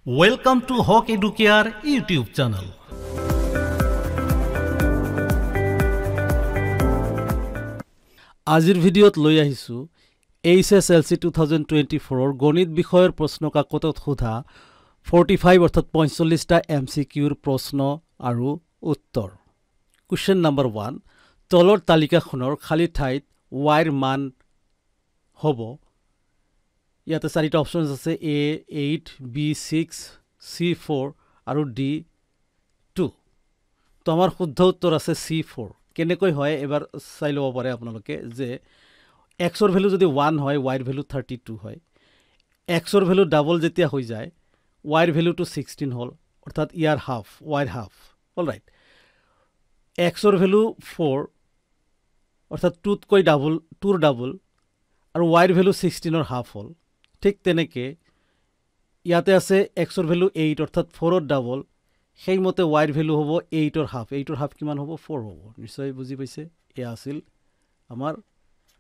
Welcome to Hawk Educare YouTube channel. আজিৰ ভিডিঅ'ত লৈ আহিছো HSLC 2024 গণিত বিষয়ৰ প্ৰশ্ন কাকতত সোধা 45 অৰ্থাৎ 45টা MCQৰ প্ৰশ্ন আৰু উত্তৰ। Question number 1 তলৰ তালিকাখনৰ খালী ঠাইত y ৰ মান হ'ব। ইয়াতে চাৰিটা অপচনছ আছে A 8 B 6 C 4 আৰু D 2। তো আমাৰ শুদ্ধ উত্তৰ আছে C 4। কেনেকৈ হয় এবাৰ চাই ল'ব পাৰে আপোনালোকে যে x ৰ ভ্যালু যদি 1 হয় y ৰ ভ্যালু 32 হয়। x ৰ ভ্যালু ডাবল যেতিয়া হৈ যায় y ৰ ভ্যালু 16 হল অৰ্থাৎ ইয়াৰ হাফ y ৰ হাফ। অলৰাইট x ৰ ভ্যালু 4 অৰ্থাৎ 2 তকৈ ডাবল 2 ৰ ডাবল আৰু y ৰ ভ্যালু 16 ৰ হাফ হল। ঠিক তেনেকে ইয়াতে আছে x ৰ ভ্যালু 8 অৰ্থাৎ 4 ৰ ডাবল সেই মতে y ৰ ভ্যালু হ'ব 8 ৰ হাফ। 8 ৰ হাফ কিমান হ'ব 4 হ'ব। নিশ্চয় বুজি পাইছে এয়া আছিল আমাৰ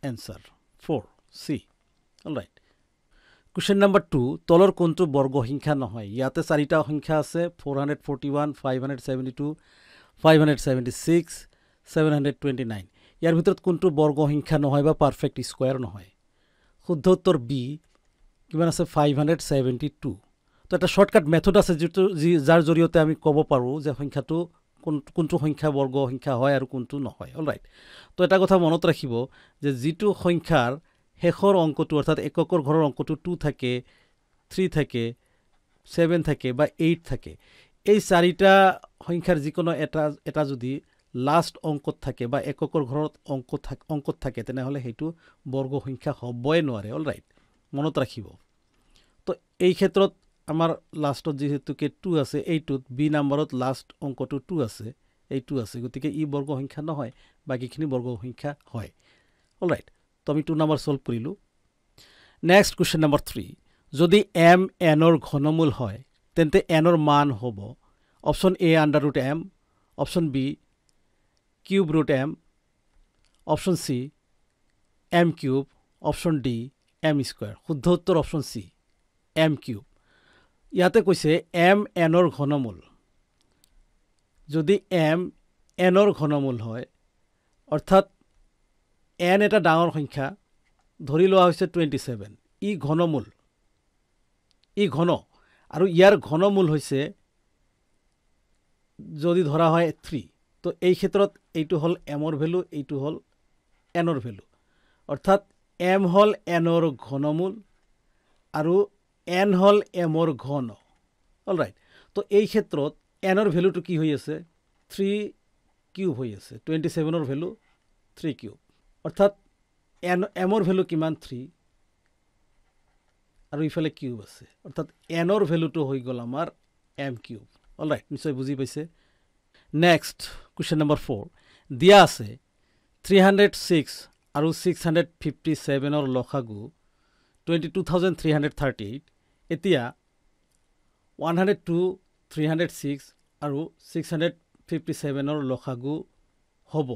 এনসাৰ 4 সি। অলৰাইট কোশ্চেন নাম্বাৰ 2 তলৰ কোনটো বৰ্গ সংখ্যা নহয়। ইয়াতে চাৰিটা সংখ্যা আছে 441 572 576 729। ইয়াৰ ভিতৰত কোনটো বৰ্গ সংখ্যা নহয় বা পাৰফেক্ট স্কয়াৰ নহয়। শুদ্ধ উত্তৰ বি কিমান আছে 572। তো এটা শৰ্টকাট মেথড আছে যাৰ জৰিয়তে আমি ক'ব পাৰো যে সংখ্যাটো কোনটো সংখ্যা বৰ্গ সংখ্যা হয় আৰু কোনটো নহয়। অলৰাইট তো এটা কথা মনত ৰাখিব যে যিটো সংখ্যাৰ শেষৰ অংকটো অৰ্থাৎ এককৰ ঘৰৰ অংকটো 2 থাকে 3 থাকে 7 থাকে বা 8 থাকে এই চাৰিটা সংখ্যাৰ যিকোনো এটা যদি লাস্ট অংকত থাকে বা এককৰ ঘৰত অংকত থাকে তেনেহলে হেতু বৰ্গ সংখ্যা হ'বই নোৱাৰে। অলৰাইট মনত ৰাখিব। তো এই ক্ষেত্ৰত আমাৰ লাস্টত যেহেতুকে 2 আছে এইটোত বি নম্বৰত লাস্ট অংকটো 2 আছে এইটো আছে গতিকে ই বৰ্গ সংখ্যা নহয় বাকিখিনি বৰ্গ সংখ্যা হয়। অলৰাইট তো আমি 2 নম্বৰ সলভ কৰিলো। নেক্সট কোশ্চেন নম্বৰ 3 যদি m n ৰ ঘনমূল হয় তেন্তে n ৰ মান হ'ব option A √m option B cube √m option C m cube option D m square. শুদ্ধ উত্তৰ অপচন C m কিউব। ইয়াতে কৈছে m n ৰ ঘনমূল যদি m n ৰ ঘনমূল হয় অৰ্থাৎ n এটা ডাঙৰ সংখ্যা ধৰি লোৱা হৈছে 27 ই ঘনমূল ই ঘন আৰু ইয়াৰ ঘনমূল হৈছে যদি ধৰা হয় 3 তো এই ক্ষেত্ৰত এইটো হল m ৰ ভ্যালু এইটো হল n ৰ ভ্যালু অৰ্থাৎ m হল n ৰ ঘনমূল আৰু n হল m ৰ ঘন। অলৰাইট তো এই ক্ষেত্ৰত n ৰ ভ্যালুটো কি হৈ আছে 3 কিউব হৈ আছে 27 ৰ ভ্যালু 3 কিউব অৰ্থাৎ m ৰ ভ্যালু কিমান 3 আৰু ইফালে কিউব আছে অৰ্থাৎ n ৰ ভ্যালুটো হৈ গল আমাৰ m কিউব। অলৰাইট নিশ্চয় বুজি পাইছে। নেক্সট কোশ্চেন নম্বৰ 4 দিয়া আছে 306 আৰু 657 ৰ লসাগু 22338। এতিয়া 102 306 আৰু 657 ৰ লসাগু হ'ব।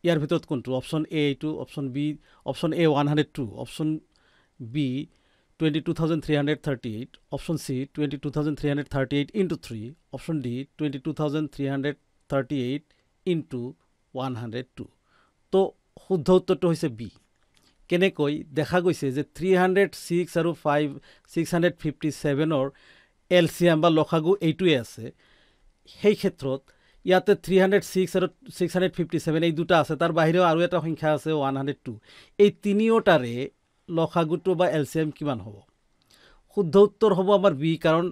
ইয়াৰ ভিতৰত কোনটো অপচন A এইটো option B option A 102 option B 22338 option C 22338 into 3 option D 22338 into 102। তো শুদ্ধ উত্তৰটো হৈছে B। কেনেকৈ দেখা গৈছে যে 306 আৰু 657 ৰ এলসিএম বা লসাগু এইটোৱে আছে সেই ক্ষেত্ৰত ইয়াতে 306 আৰু 657 এই দুটা আছে তাৰ বাহিৰেও আৰু এটা সংখ্যা আছে 102 এই তিনিওটাৰে লসাগুটো বা এলসিএম কিমান হ'ব। শুদ্ধ উত্তৰ হ'ব আমাৰ বি কাৰণ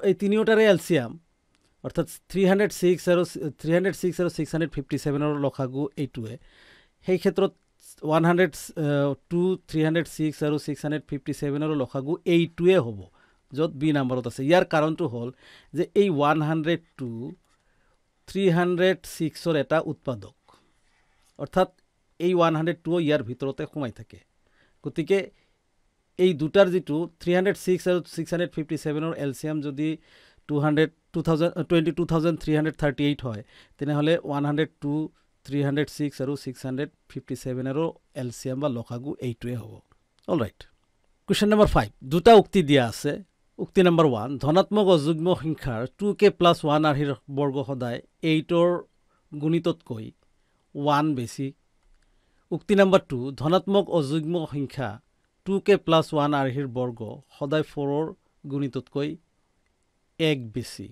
এই তিনিওটাৰে এলসিএম অৰ্থাৎ 306 আৰু 657 ৰ লসাগু এইটোৱে সেই ক্ষেত্ৰত 102 306 আৰু 657 ৰ লসাগু এইটোৱে হ'ব য'ত বি নম্বৰত আছে। ইয়াৰ কাৰণটো হ'ল যে এই 102 306 ৰ এটা উৎপাদক অৰ্থাৎ এই 102 ইয়াৰ ভিতৰতে সোমাই থাকে গতিকে এই দুটাৰ যেটো 306 আৰু 657 ৰ এলসিএম যদি 22338 হয় তেনেহলে 102 306 আৰু 657 ৰ এলসিএম বা লসাগু এইটোৱে হ'ব। অলৰাইট কোশ্চেন নম্বৰ 5 দুটা উক্তি দিয়া আছে উক্তি নম্বৰ 1 ধনাত্মক অযুগ্ম সংখ্যাৰ 2k + 1 আৰ্হিৰ বৰ্গ সদায় 8ৰ গুণিততকৈ 1 বেছি উক্তি নম্বৰ 2 ধনাত্মক অযুগ্ম সংখ্যা 2k + 1 আৰ্হিৰ বৰ্গ সদায় 4ৰ গুণিততকৈ 1 বেছি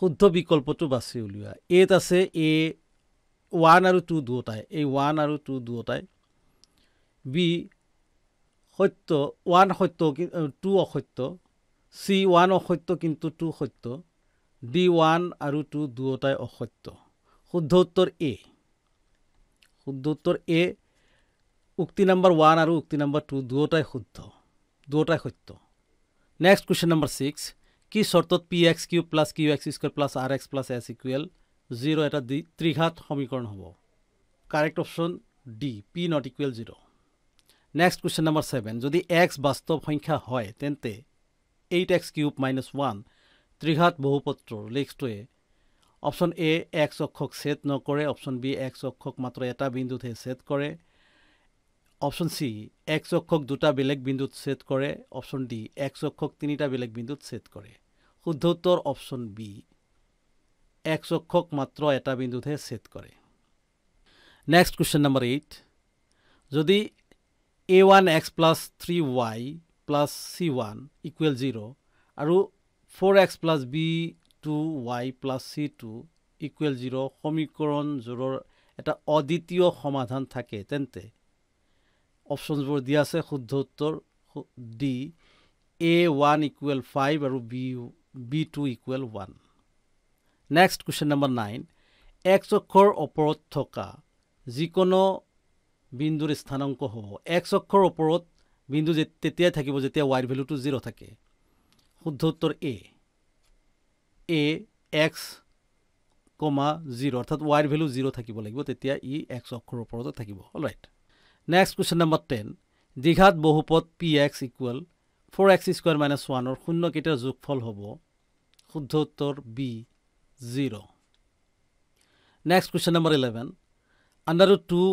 শুদ্ধ বিকল্পটো বাছি উলিওৱা এত আছে a 1 আৰু 2 দুয়োটাই এই 1 আৰু 2 দুয়োটাই b সত্য 1 সত্য 2 অসত্য c 1 অসত্য কিন্তু 2 সত্য d 1 আৰু 2 দুয়োটাই অসত্য শুদ্ধ উত্তৰ a শুদ্ধ উত্তৰ a উক্তি নম্বৰ 1 আৰু উক্তি নম্বৰ 2 দুয়োটাই শুদ্ধ দুয়োটাই সত্য নেক্সট কোৱেশ্চন নম্বৰ 6 কি শৰ্তত px³ + qx² + rx + s = 0 এটা ত্ৰিঘাত সমীকৰণ হ'ব correct option d p ≠ 0 next question number 7 যদি x বাস্তৱ সংখ্যা হয় তেন্তে 8x³ - 1 ত্ৰিঘাত বহুপত্ৰৰ লেখটোৱে অপচন a x অক্ষক ছেদ নকৰে অপচন b x অক্ষক মাত্ৰ এটা বিন্দুতহে ছেদ কৰে অপচন c x অক্ষক দুটা বেলেগ বিন্দুত ছেদ কৰে অপচন d x অক্ষক তিনিটা বেলেগ বিন্দুত ছেদ কৰে শুদ্ধ উত্তৰ অপচন b x অক্ষক মাত্ৰ এটা বিন্দুতহে ছেদ কৰে নেক্সট কোৱেশ্চন নম্বৰ 8 যদি a1x + 3y + c1 = 0 আৰু 4x + b2y + c2 = 0 সমীকৰণযোৰৰ এটা অদ্বিতীয় সমাধান থাকে তেন্তে অপচনবোৰ দিয়া আছে শুদ্ধ উত্তৰ d a1 = 5 আৰু b2 = 1 next question number 9 x অক্ষৰ ওপৰত থকা যিকোনো বিন্দুৰ স্থানাংক হ'ব x অক্ষৰ ওপৰত বিন্দু তেতিয়াই থাকিব যেতিয়া y ভ্যালুটো 0 থাকে শুদ্ধ উত্তৰ a x, 0 অৰ্থাৎ y ভ্যালু 0 থাকিব লাগিব তেতিয়া ই x অক্ষৰ ওপৰত থাকিব অলৰাইট নেক্সট কোৱেশ্চন নম্বৰ 10 দ্বিঘাত বহুপদ px = 4x² - 1 ৰ শূন্য কেইটাৰ যোগফল হ'ব শুদ্ধ উত্তৰ b 0 নেক্সট কোৱেশ্চন নম্বৰ 11 √2,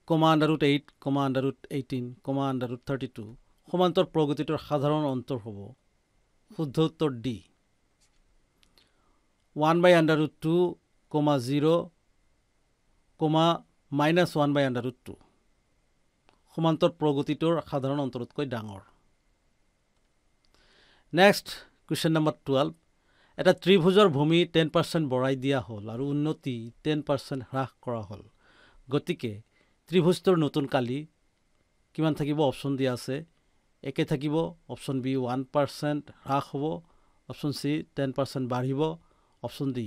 √8, √18, √32 সমান্তৰ প্ৰগতিটোৰ সাধাৰণ অন্তৰ হ'ব শুদ্ধ উত্তৰ d 1/√2, 0, -1/√2 সমান্তৰ প্ৰগতিটোৰ সাধাৰণ অন্তৰতকৈ ডাঙৰ নেক্সট কোৱেশ্চন নম্বৰ 12 এটা ত্ৰিভুজৰ ভূমি 10% বঢ়াই দিয়া হ'ল আৰু উন্নতি 10% হ্ৰাস কৰা হ'ল গতিকে ত্ৰিভুজটোৰ নতুন কালি কিমান থাকিব অপচন দিয়া আছে একে থাকিব অপচন বি 1% হ্ৰাস হ'ব অপচন চি 10% বাঢ়িব অপচন ডি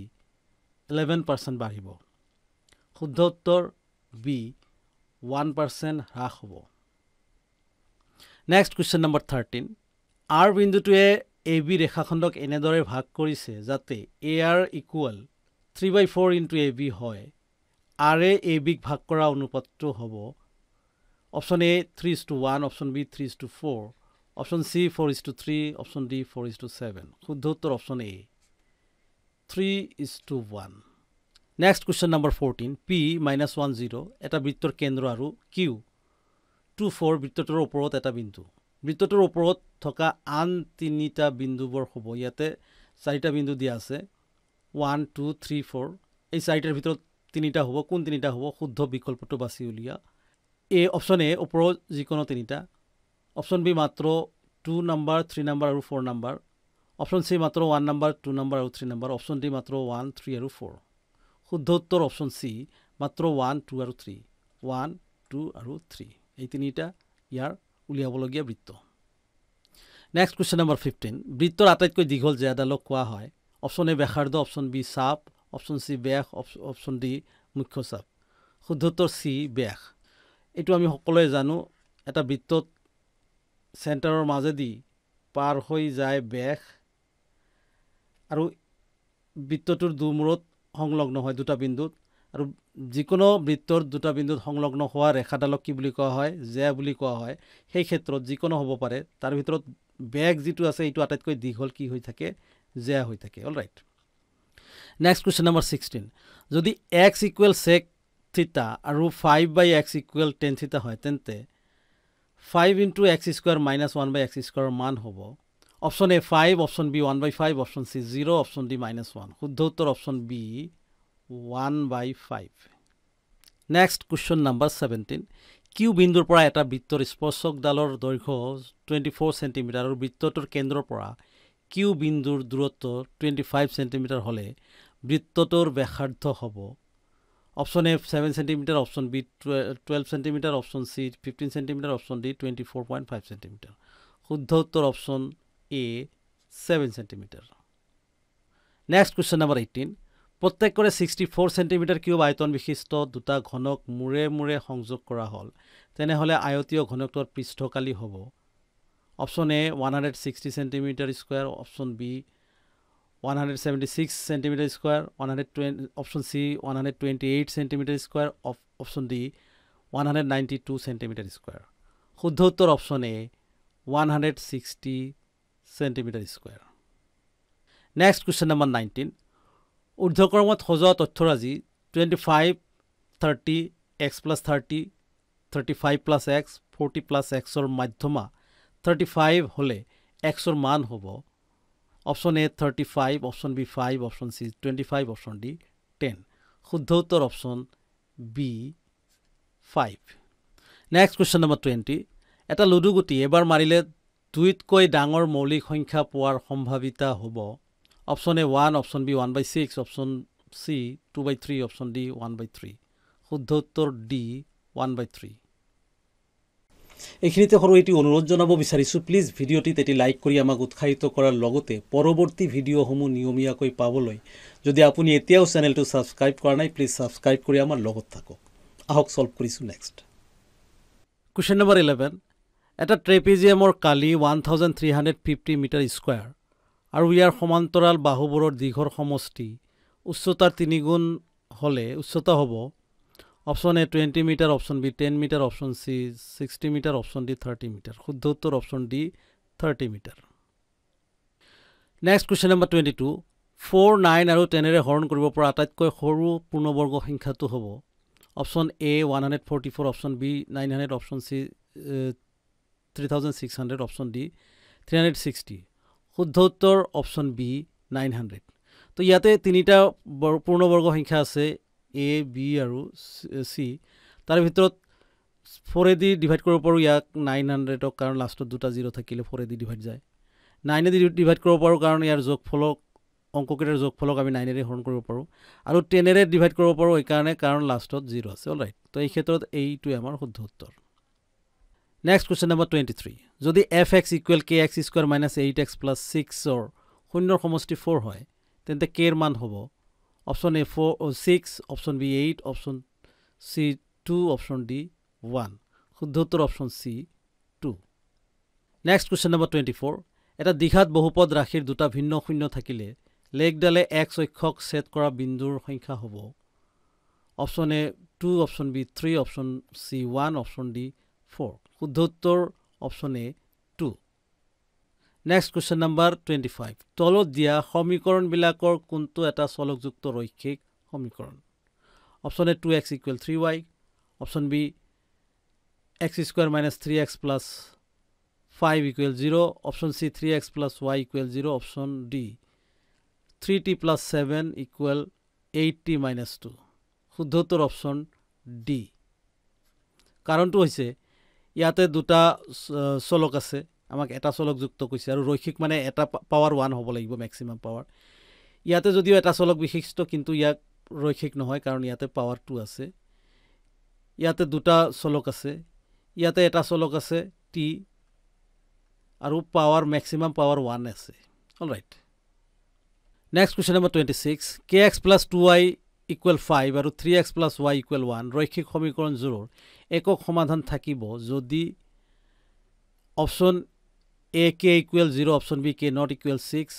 11% বাঢ়িব শুদ্ধ উত্তৰ বি 1% হ্ৰাস হ'ব নেক্সট কোৱেশ্চন নম্বৰ 13 আৰ বিন্দুটোৱে এ বি ৰেখাখণ্ডক এনেদৰে ভাগ কৰিছে যাতে A R equal 3/4 into A B হয় আৰ এ বিক ভাগ কৰা অনুপাতটো হ'ব option A 3:1 option B 3:4 option C 4:3 option D 4:7 শুদ্ধ উত্তৰ option A 3:1 next question number 14 p - 1 0 এটা বৃত্তৰ কেন্দ্ৰ আৰু q 2 4 বৃত্তটোৰ ওপৰত এটা বিন্দু বৃত্তটোৰ ওপৰত থকা আন তিনিটা বিন্দুবোৰ হ'ব ইয়াতে চাৰিটা বিন্দু দিয়া আছে 1 2 3 4 এই চাৰিটাৰ ভিতৰত তিনিটা হ'ব কোন তিনিটা হ'ব শুদ্ধ বিকল্পটো বাছি উলিয়া এ অপচন এ ওপৰত যিকোনো তিনিটা অপচন বি মাত্ৰ 2 নম্বৰ 3 নম্বৰ আৰু 4 নম্বৰ অপচন চি মাত্ৰ 1 নম্বৰ 2 নম্বৰ আৰু 3 নম্বৰ অপচন ডি মাত্ৰ 1 3 আৰু 4 শুদ্ধ উত্তৰ অপচন চি মাত্ৰ 1 2 আৰু 3 1 2 আৰু 3 এই তিনিটা ইয়াৰ উলিয়াবলগীয়া বৃত্ত নেক্সট কোৱেশ্চন নম্বৰ 15 বৃত্তৰ আটাইতকৈ দীঘল জ্যাদালক কোৱা হয় অপচন এ ব্যাসাৰ্ধ অপচন বি চাপ অপচন চি ব্যাস অপচন ডি মুখ্য চাপ শুদ্ধ উত্তৰ চি ব্যাস এইটো আমি সকলোৱে জানো এটা বৃত্তত চেণ্টাৰৰ মাজেদি পাৰ হৈ যায় ব্যাস আৰু বৃত্তটোৰ দুমূৰত সংলগ্ন হয় দুটা বিন্দুত আৰু যিকোনো বৃত্তৰ দুটা বিন্দুত সংলগ্ন হোৱা ৰেখাডালক কি বুলি কোৱা হয় জ্যা বুলি কোৱা হয় সেই ক্ষেত্ৰত যিকোনো হ'ব পাৰে তাৰ ভিতৰত ব্যাস যিটো আছে এইটো আটাইতকৈ দীঘল কি হৈ থাকে জ্যা হৈ থাকে অলৰাইট নেক্সট কোৱেশ্চন নম্বৰ 16 যদি x = sec থিটা আৰু 5/x = tan থিটা হয় তেন্তে 5 * x² - 1/x² ৰ মান হ'ব option A 5, option B 1/5, option C 0, option D -1। শুদ্ধ উত্তৰ option B 1/5। Next question number 17। Q বিন্দুৰ পৰা এটা বৃত্তৰ স্পৰ্শকডালৰ দৈৰ্ঘ্য 24 সেণ্টিমিটাৰ আৰু বৃত্তটোৰ কেন্দ্ৰৰ পৰা কিউ বিন্দুৰ দূৰত্ব 25 সেণ্টিমিটাৰ হ'লে বৃত্তটোৰ ব্যাসাৰ্ধ হ'ব। Option A 7 centimetre, option B 12 centimetre, option C 15 centimetre, option D 24.5 centimetre. শুদ্ধ উত্তৰ option A 7 centimetre. Next question number 18। প্ৰত্যেকৰে 64 সেণ্টিমিটাৰ কিউব আয়তন বিশিষ্ট দুটা ঘনক মূৰে মূৰে সংযোগ কৰা হ'ল, তেনেহ'লে আয়তীয় ঘনকটোৰ পৃষ্ঠকালি হ'ব। Option A 160 centimetre square, option B 176 centimetre square, option C 128 centimetre square, option D 192 centimetre square. শুদ্ধ উত্তৰ option A 160 centimetre square. Next question number 19। ঊৰ্ধ্বক্ৰমত সজোৱা তথ্যৰাজি 25, 30, x + 30, 35 + x, 40 + xৰ মধ্যমা 35 হ'লে xৰ মান হ'ব। Option A 35, option B 5, option C 25, option D 10। শুদ্ধ উত্তৰ option B 5। Next question number 20। এটা লুডু গুটি এবাৰ মাৰিলে 2তকৈ ডাঙৰ মৌলিক সংখ্যা পোৱাৰ সম্ভাৱিতা হ'ব। Option A 1, option B 1/6, option C 2/3, option D 1/3। শুদ্ধ উত্তৰ ডি 1/3। এইখিনিতে সৰু এটি অনুৰোধ জনাব বিচাৰিছোঁ, প্লিজ ভিডিঅ'টিত এটি লাইক কৰি আমাক উৎসাহিত কৰাৰ লগতে পৰৱৰ্তী ভিডিঅ'সমূহ নিয়মীয়াকৈ পাবলৈ যদি আপুনি এতিয়াও চেনেলটো ছাবস্ক্ৰাইব কৰা নাই, প্লিজ ছাবস্ক্ৰাইব কৰি আমাৰ লগত থাকক। আহক ছল্ভ কৰিছোঁ নেক্সট। Question number 11। এটা ট্ৰেপিজিয়ামৰ কালি 1350 মিটাৰ স্কুৱাৰ আৰু ইয়াৰ সমান্তৰাল বাহুবোৰৰ দীঘৰ সমষ্টি উচ্চতাৰ 3 গুণ হ'লে উচ্চতা হ'ব। Option A 20 metre, option B 10 metre, option C 60 metre, option D 30 metre. শুদ্ধ উত্তৰ option D 30 metre. Next question number 22। 4, 9 আৰু 10ৰে হৰণ কৰিব পৰা আটাইতকৈ সৰু পূৰ্ণবৰ্গ সংখ্যাটো হ'ব। Option A 144, option B 900, option C 3600, option D 360। শুদ্ধ উত্তৰ অপশ্যন বি 900। তো ইয়াতে তিনিটা পূৰ্ণবৰ্গ সংখ্যা আছে, এ, বি আৰু চি। তাৰ ভিতৰত 4এদি ডিভাইড কৰিব পাৰোঁ ইয়াক 900ক, কাৰণ লাষ্টত দুটা 0 থাকিলে 4এদি ডিভাইড যায়। 9এদি ডিভাইড কৰিব পাৰোঁ কাৰণ ইয়াৰ যোগফলক অংককেইটাৰ যোগফলক আমি 9এৰে হৰণ কৰিব পাৰোঁ। আৰু 10এৰে ডিভাইড কৰিব পাৰোঁ এইকাৰণে কাৰণ লাষ্টত 0 আছে। অল ৰাইট, তো এই ক্ষেত্ৰত এইটোৱে আমাৰ শুদ্ধ উত্তৰ। Next question number 23। যদি fx = kx² - 8x + 6ৰ শূন্যৰ সমষ্টি 4 হয়, তেন্তে কেৰ মান হ'ব। Option A 6, option B 8, option C 2, option D 1। শুদ্ধ উত্তৰ option C 2। Next question number 24। এটা দ্বিঘাত বহুপদ ৰাশিৰ দুটা ভিন্ন শূন্য থাকিলে লেগডালে x অক্ষক ছেদ কৰা বিন্দুৰ সংখ্যা হ'ব। Option A 2, option B 3, option C 1, option D 4। শুদ্ধ উত্তৰ option A 2। Next question number 25। তলত দিয়া সমীকৰণবিলাকৰ কোনটো এটা চলকযুক্ত ৰৈখিক সমীকৰণ? Option A 2x = 3y, option B x² - 3x + 5 = 0, option C 3x + y = 0, option D 3t + 7 = 8t - 2। শুদ্ধ উত্তৰ অপশ্যন ডি। কাৰণটো হৈছে ইয়াতে দুটা চলক আছে, আমাক এটা চলক যুক্ত কৈছে, আৰু ৰৈখিক মানে এটা পাৱাৰ 1 হ'ব লাগিব, মেক্সিমাম পাৱাৰ। ইয়াতে যদিও এটা চলক বিশিষ্ট, কিন্তু ইয়াক ৰৈখিক নহয় কাৰণ ইয়াতে পাৱাৰ 2 আছে। ইয়াতে দুটা চলক আছে, ইয়াতে এটা চলক আছে টি, আৰু পাৱাৰ মেক্সিমাম পাৱাৰ 1 আছে। All right. Next question number 26। kx + 2y = 5 আৰু 3x + y = 1 ৰৈখিক সমীকৰণযোৰৰ একক সমাধান থাকিব যদি option A k = 0, option B k ≠ 6,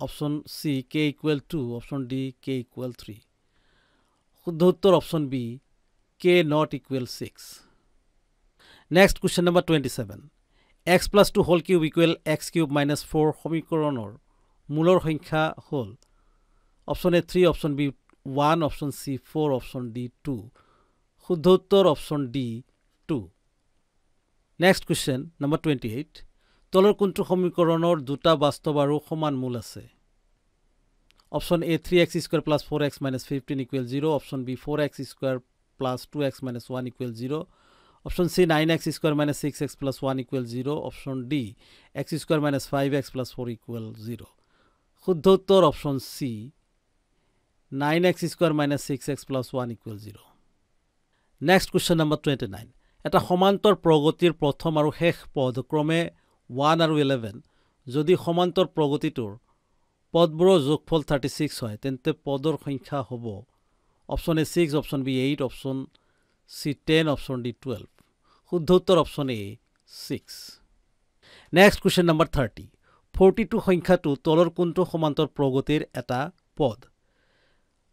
option C k = 2, option D k = 3। শুদ্ধ উত্তৰ option B k ≠ 6। Next question number 27। x + 2 whole cube = x³ - 4 সমীকৰণৰ মূলৰ সংখ্যা হ'ল। Option A 3, option B 1, option C 4, option D 2। শুদ্ধ উত্তৰ option D 2। Next question number 28। তলৰ কোনটো সমীকৰণৰ দুটা বাস্তৱ আৰু সমান মূল আছে option A 3x square plus 4x minus 15 equals 0 option B 4x square plus 2x minus 1 equals 0 option C 9x square minus 6x plus 1 equals 0 option D x square minus 5x plus 4 equals 0 শুদ্ধ উত্তৰ option C 9x square minus 6x plus 1 equals 0 next question number 29 এটা সমান্তৰ প্ৰগতিৰ প্ৰথম আৰু শেষ পদ ক্ৰমে 1 আৰু 11 যদি সমান্তৰ প্ৰগতিটোৰ পদবোৰৰ যোগফল 36 হয় তেন্তে পদৰ সংখ্যা হ'ব option A 6 option B 8 option C 10 option D 12 শুদ্ধ উত্তৰ option A 6 next question number 30 42 সংখ্যাটো তলৰ কোনটো সমান্তৰ প্ৰগতিৰ এটা পদ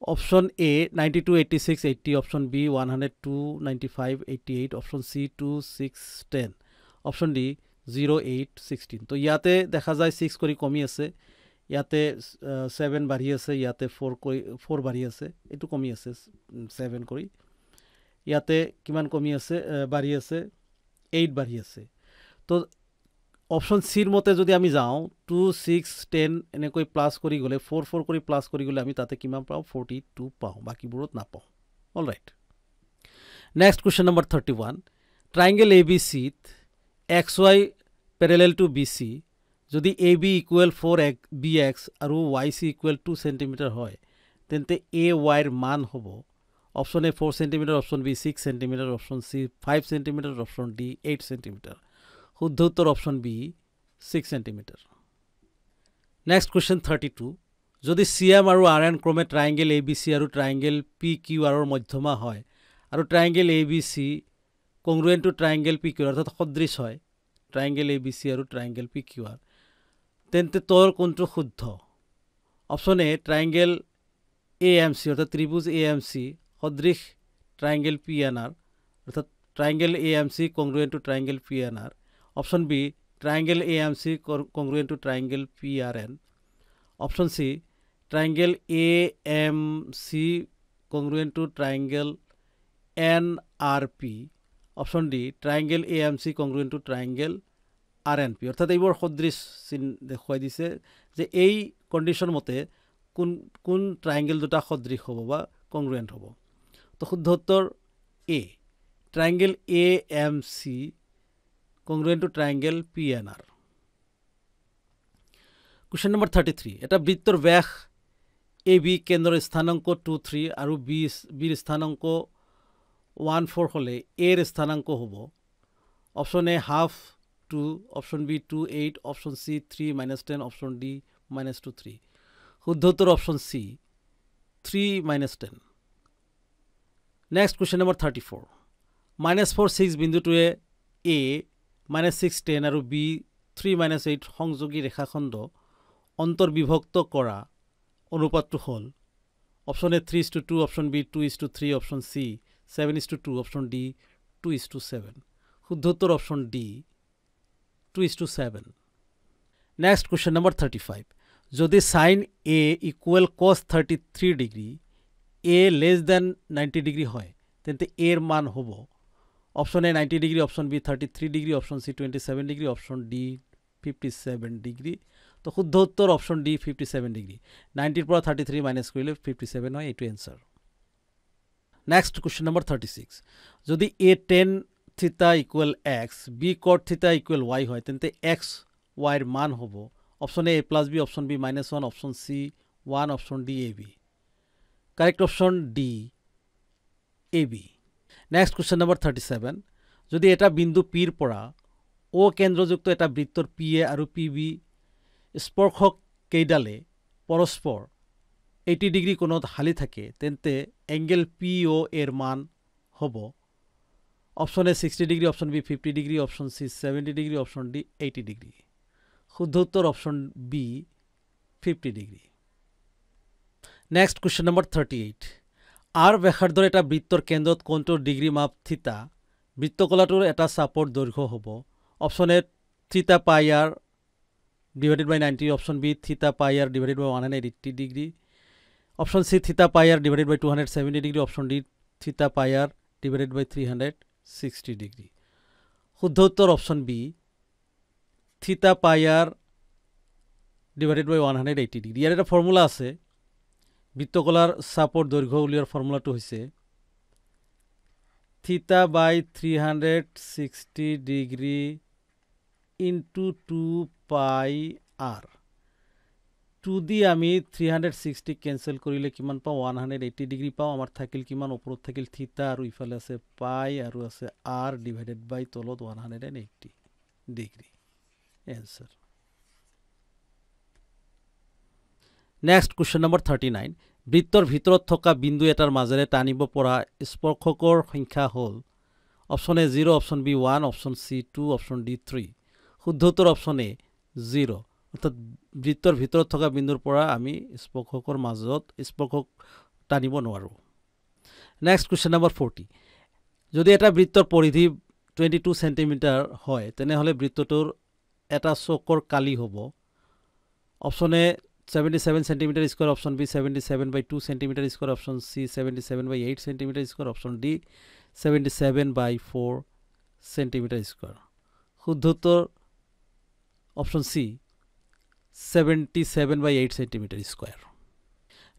option A 92 86 80 option B 102 95 88 option C 2 6 10 option D 0 8 16 তো ইয়াতে দেখা যায় 6 কৰি কমি আছে ইয়াতে 7 বাঢ়ি আছে ইয়াতে 4 বাঢ়ি আছে এটো কমি আছে 7 কৰি ইয়াতে কিমান কমি আছে বাঢ়ি আছে 8 বাঢ়ি আছে তো অপচন সি ৰ মতে যদি আমি যাও 2 6 10 এনেকৈ প্লাস কৰি গলে 4 4 কৰি প্লাস কৰি গলে আমি তাতে কিমান পাও 42 পাও বাকিবোৰত না পাও all right next question number 31 triangle ABC to XY parallel to BC যদি AB equal 4BX আৰু YC equal 2 cm হয় তেন্তে AY ৰ মান হ'ব option A 4 cm option B 6 cm option C 5 cm option D 8 cm শুদ্ধ উত্তৰ option B 6 cm next question 32 যদি CM আৰু RN ক্ৰমে ট্ৰায়াঙ্গেল ABC আৰু ট্ৰায়াঙ্গেল PQR ৰ মধ্যমা হয় আৰু triangle ABC congruent to triangle PQR অৰ্থাৎ সদৃশ হয় ট্ৰায়াঙ্গেল ABC আৰু ট্ৰায়াঙ্গেল PQR তেন্তে তোৰ কোনটো শুদ্ধ অপচন এ ট্ৰায়াঙ্গেল AMC অৰ্থাৎ ত্ৰিভুজ AMC সদৃশ ট্ৰায়াঙ্গেল PNR অৰ্থাৎ triangle AMC congruent to triangle PNR option B triangle AMC congruent to triangle PRN option C triangle AMC congruent to triangle NRP option D triangle AMC congruent to triangle RNP অৰ্থাৎ এইবোৰ সদৃশ চিন দেখাই দিছে যে এই condition মতে কোন ট্ৰায়াঙ্গেল দুটা সদৃশ হ'ব বা কংগ্ৰুয়েন্ট হ'ব তো শুদ্ধ উত্তৰ A triangle AMC congruent to triangle PNR question number 33 এটা বৃত্তৰ ব্যাস AB কেন্দ্ৰৰ স্থানাংক 2 3 আৰু B ৰ স্থানাংক 1 4 হলে A ৰ স্থানাংক হ'ব option A half 2 option B 2 8 option C 3 -10 option D -2 3 শুদ্ধ উত্তৰ option C 3 -10 next question number 34 -4 6 বিন্দুটোৱে A -6 10 আৰু B 3 -8 সংযোগী ৰেখাখণ্ড অন্তৰ্বিভক্ত কৰা অনুপাতটো হ'ল option A 3:2 option B 2:3 option C 7:2 option D 2:7 শুদ্ধ উত্তৰ option D 2:7 next question number 35 যদি sin A equal cos 33 degree A less than 90 degree হয় তেন্তে A ৰ মান হ'ব option A 90 degree option B 33 degree option C 27 degree option D 57 degree তো শুদ্ধ উত্তৰ অপচন ডি 57 ডিগ্ৰী 90 ৰ পৰা 33 মাইনাস কৰিলে 57 হয় এইটো এনসাৰ নেক্সট কোৱেশ্চন নম্বৰ 36 যদি A tan theta equal x b cot theta equal y হয় তেন্তে x y ৰ মান হ'ব option A plus B option B -1 option C 1 option D ab correct option D ab next question number 37 যদি এটা বিন্দু p ৰ পৰা o কেন্দ্ৰযুক্ত এটা বৃত্তৰ pa আৰু pb স্পৰ্শক কেইডালে পৰস্পৰ 80 ডিগ্ৰী কোণত হালি থাকে তেন্তে এংগেল PO এৰ মান হ'ব option A 60 degree option B 50 degree option C 70 degree option D 80 degree শুদ্ধ উত্তৰ option B 50 degree next question number 38 R ব্যাসাৰ্ধৰ এটা বৃত্তৰ কেন্দ্ৰত কোণটোৰ ডিগ্ৰী মাপ থিতা বৃত্তকলাটোৰ এটা চাপৰ দৈৰ্ঘ্য হ'ব অপচন এ থিতা পাই r divided by 90 option B theta pi r divided by 180 degree option C theta pi r divided by 270 degree option D theta pi r divided by 360 degree শুদ্ধ উত্তৰ option B থিটা পাই r ডিভাইডেড বাই 180 degree ইয়াৰ এটা formula আছে বৃত্তকলাৰ চাপৰ দৈৰ্ঘ্য উলিওৱাৰ ফৰ্মুলাটো হৈছে থিটা বাই 360 ডিগ্ৰী ইনটু 2 পাই r 2 দি আমি 360 কেনসেল কৰিলে কিমান পাওঁ 180 ডিগ্ৰী পাওঁ আমাৰ থাকিল কিমান ওপৰত থাকিল থিটা আৰু ইফালে আছে পাই আৰু আছে r ডিভাইডেড বাই তলত 180 degree answer next question number 39 বৃত্তৰ ভিতৰত থকা বিন্দু এটাৰ মাজেৰে টানিব পৰা স্পৰ্শকৰ সংখ্যা হ'ল option A 0 option B 1 option C 2 option D 3 শুদ্ধ উত্তৰ অপচন এ 0 অৰ্থাৎ বৃত্তৰ ভিতৰত থকা বিন্দুৰ পৰা আমি স্পৰ্শকৰ মাজত স্পৰ্শক টানিব নোৱাৰো নেক্সট কোশ্চেন নম্বৰ 40 যদি এটা বৃত্তৰ পৰিধি 22 সেন্টিমিটাৰ হয় তেনেহলে বৃত্তটোৰ এটা চকৰ কালি হ'ব option A 77 centimeter square option B 77 by 2 centimeter square option C 77 by 8 centimeter square option D 77 by 4 centimeter square শুদ্ধ উত্তৰ option C 77 by 8 centimeter square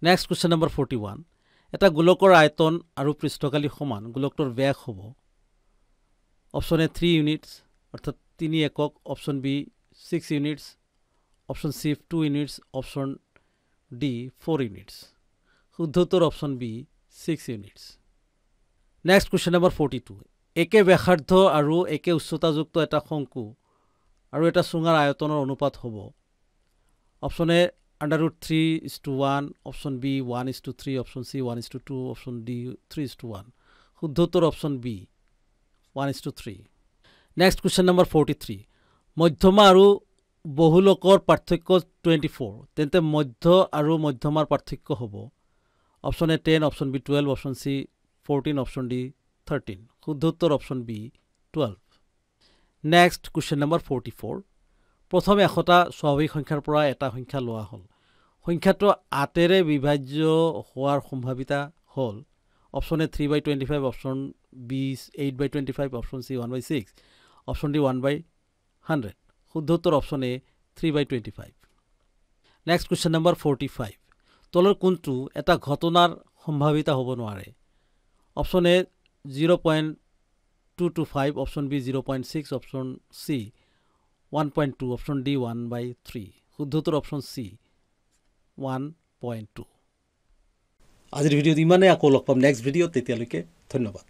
next question number 41 এটা গোলকৰ আয়তন আৰু পৃষ্ঠকালি সমান গোলকটোৰ ব্যাস হ'ব option A 3 units অৰ্থাৎ 3 একক option B 6 units option C 2 units option D 4 units শুদ্ধ উত্তৰ option B 6 units next question number 42 একে ব্যাসাৰ্ধ আৰু একে উচ্চতাযুক্ত এটা শংকু আৰু এটা চুঙাৰ আয়তনৰ অনুপাত হ'ব option A √3:1 option B 1:3 option C 1:2 option D 3:1 শুদ্ধ উত্তৰ option B 1:3 next question number 43 মধ্যমা আৰু বহুলকৰ পাৰ্থক্য 24 তেন্তে মধ্য আৰু মধ্যমাৰ পাৰ্থক্য হ'ব option A 10 option B 12 option C 14 option D 13 শুদ্ধ উত্তৰ option B 12 next question number 44 প্ৰথম এশটা স্বাভাৱিক সংখ্যাৰ পৰা এটা সংখ্যা লোৱা হ'ল সংখ্যাটো 8 এৰে বিভাজ্য হোৱাৰ সম্ভাৱিতা হ'ল option A 3/25 option B 8/25 option C 1/6 option D 1/100 শুদ্ধ উত্তৰ option A 3/25 next question number 45 তলৰ কোনটো এটা ঘটনাৰ সম্ভাৱিতা হ'ব নোৱাৰে option A 0.225 option B 0.6 option C 1.2 option D 1/3 শুদ্ধ উত্তৰ অপচন সি 1.2 আজিৰ ভিডিঅ'ত ইমানে আকৌ লগ পাম নেক্সট ভিডিঅ'ত তেতিয়ালৈকে ধন্যবাদ